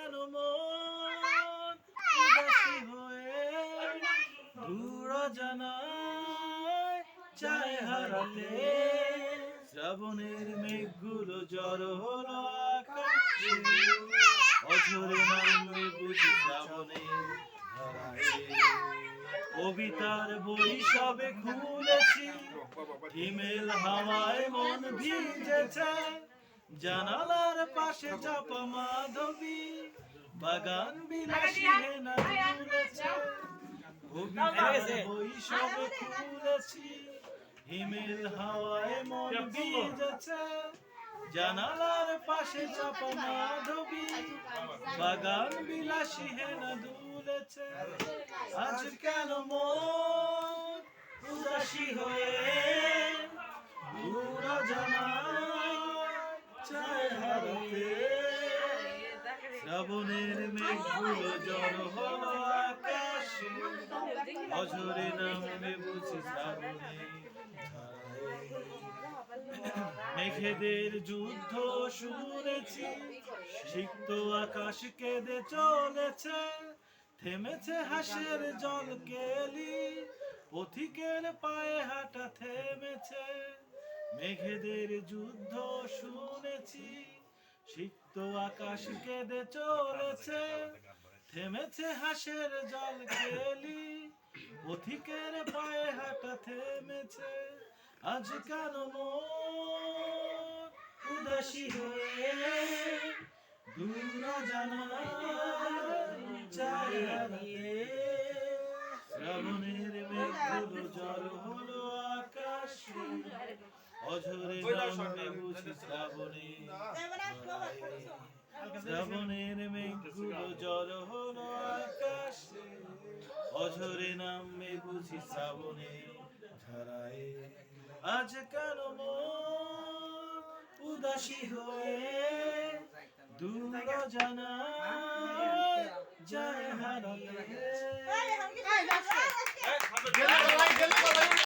কেন মন উদাসী হয়ে দূর জানায় চায় হারাতে শ্রাবণের মেঘগুলো জড়ো হলো আকাশে অঝরে নামবে বুঝি শ্রাবণের ধারায় কবিতার বই সবে খুলেছি হিমেল হাওয়ায় মন ভিজেছে জানালার পাশে চাপা মাধবী বাগান বিলাসী হেনা তুলেছে কবিতার বই সবে খুলেছি হিমেল হাওয়ায় মন ভিজেছে জানালার পাশে চাপা মাধবী বাগান বিলাসী হেনা দুলেছে আজ কেন মন উদাসী হয়ে দূর জানায় চায় হারাতে শ্রাবণের মেঘগুলো জড়ো হলো আকাশে অঝরে নামবে বুঝি শ্রাবণে মেঘেদের যুদ্ধ শুনেছি সিক্ত আকাশ কেঁদে চলেছে থেমেছে হাসের জল কেলি পথিকের পায়ে হাঁটা থেমেছে মেঘেদের যুদ্ধ শুনেছি সিক্ত আকাশ কেঁদে চলেছে থেমেছে হাসের জল কেলি পথিকের পায়ে হাঁটা থেমেছে আজ কেন মন উদাসী হয়ে দূর জানালায় চায় হারাতে শ্রাবণের মেঘগুলো জড়ো হলো আকাশে অঝরে নামবে বুঝি শ্রাবণে শ্রাবণের মেঘগুলো জড়ো হলো আকাশে অঝরে নামবে বুঝি শ্রাবণে ধারায় আজ কেন মন উদাসী হয়ে দূর জানায় যায় হারাতে